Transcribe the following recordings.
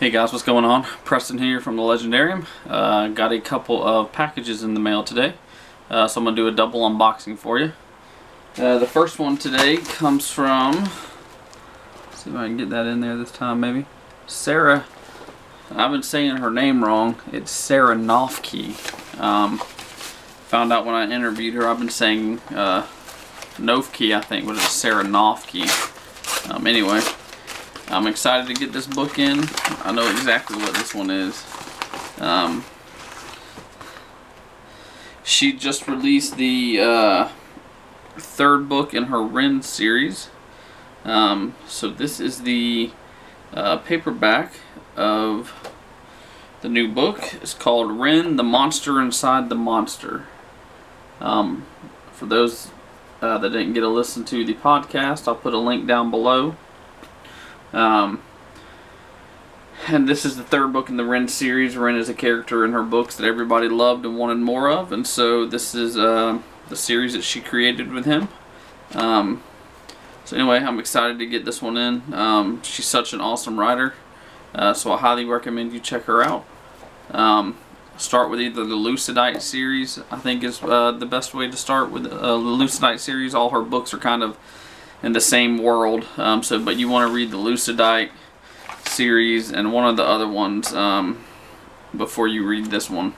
Hey guys, what's going on? Preston here from the Legendarium. Got a couple of packages in the mail today, so I'm going to do a double unboxing for you. The first one today comes from, let's see if I can get that in there this time maybe, Sarah. I've been saying her name wrong. It's Sarah Noffke. Found out when I interviewed her, I've been saying Noffke, I think, but it's Sarah Noffke. Anyway. I'm excited to get this book in. I know exactly what this one is. She just released the third book in her Ren series. So this is the paperback of the new book. It's called Ren, the Monster Inside the Monster. For those that didn't get to listen to the podcast, I'll put a link down below. And this is the third book in the Ren series. Ren is a character in her books that everybody loved and wanted more of, and so this is the series that she created with him. So anyway, I'm excited to get this one in. She's such an awesome writer, so I highly recommend you check her out. Start with either the Lucidite series. I think is the best way to start with the Lucidite series. All her books are kind of in the same world, but you want to read the Lucidite series and one of the other ones before you read this one.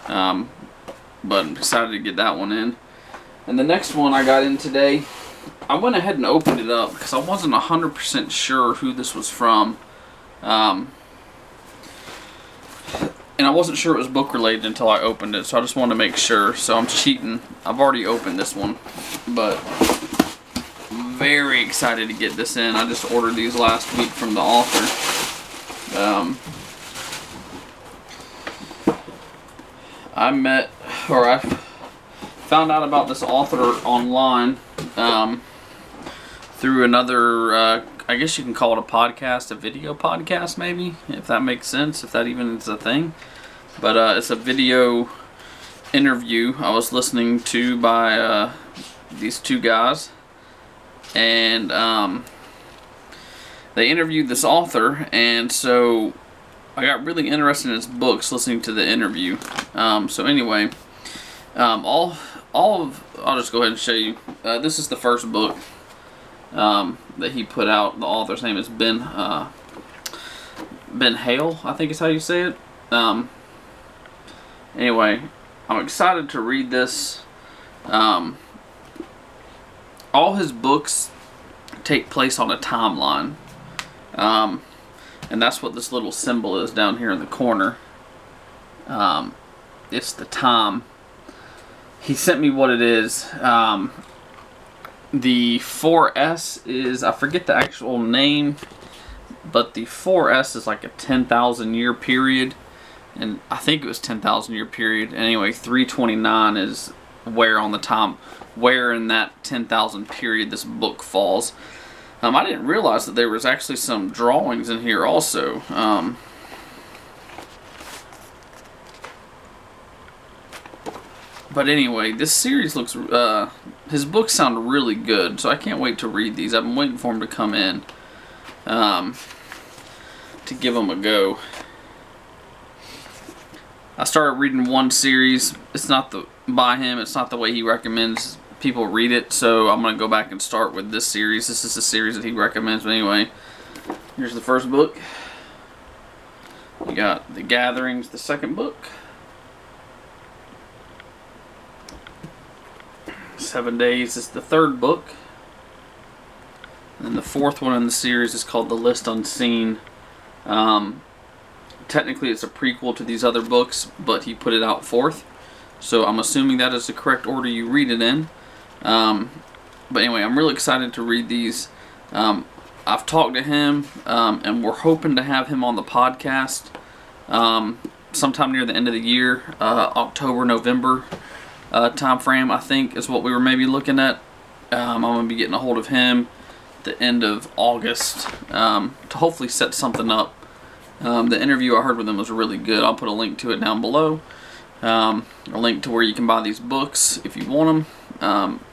But I'm excited to get that one in. And the next one I got in today, I went ahead and opened it up because I wasn't 100% sure who this was from. And I wasn't sure it was book related until I opened it, so I just wanted to make sure. So I'm cheating. I've already opened this one, but very excited to get this in. I just ordered these last week from the author. I found out about this author online through another, I guess you can call it a podcast, a video podcast maybe, if that makes sense, if that even is a thing. But it's a video interview I was listening to by these two guys. And they interviewed this author, and so I got really interested in his books listening to the interview. So anyway, I'll just go ahead and show you. This is the first book that he put out. The author's name is Ben Hale, I think is how you say it. Anyway, I'm excited to read this. All his books take place on a timeline, and that's what this little symbol is down here in the corner. It's the time. He sent me what it is. The 4S is, I forget the actual name, but the 4S is like a 10,000 year period, and I think it was 10,000 year period. Anyway, 329 is where on the time, where in that 10,000 period this book falls. I didn't realize that there was actually some drawings in here also. But anyway, this series looks, his books sound really good, so I can't wait to read these. I've been waiting for them to come in to give them a go. I started reading one series. It's not by him. It's not the way he recommends people read it. So I'm going to go back and start with this series. This is the series that he recommends. But anyway, here's the first book. You got The Gatherings, the second book. 7 Days is the third book. And then the fourth one in the series is called The List Unseen. Technically it's a prequel to these other books, but he put it out fourth. So I'm assuming that is the correct order you read it in. But anyway, I'm really excited to read these. I've talked to him, and we're hoping to have him on the podcast sometime near the end of the year, October, November time frame, I think is what we were maybe looking at. I'm going to be getting a hold of him at the end of August to hopefully set something up. The interview I heard with him was really good. I'll put a link to it down below. A link to where you can buy these books if you want them.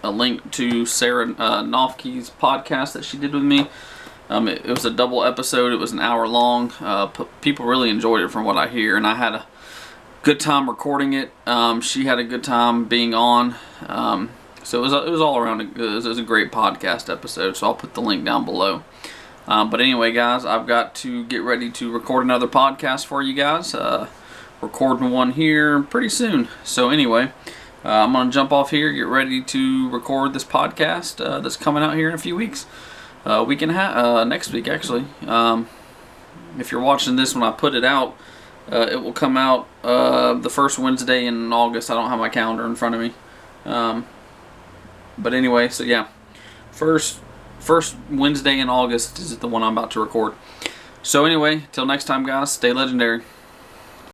A link to Sarah Noffke's podcast that she did with me. It was a double episode. It was an hour long. People really enjoyed it from what I hear, and I had a good time recording it. She had a good time being on. So it was all around. It was a great podcast episode. So I'll put the link down below. But anyway, guys, I've got to get ready to record another podcast for you guys. Recording one here pretty soon. So anyway, I'm going to jump off here, get ready to record this podcast that's coming out here in a few weeks. Week and a half, next week actually. If you're watching this when I put it out, it will come out the first Wednesday in August. I don't have my calendar in front of me. But anyway, so yeah, first Wednesday in August is the one I'm about to record. So anyway, till next time, guys, stay legendary.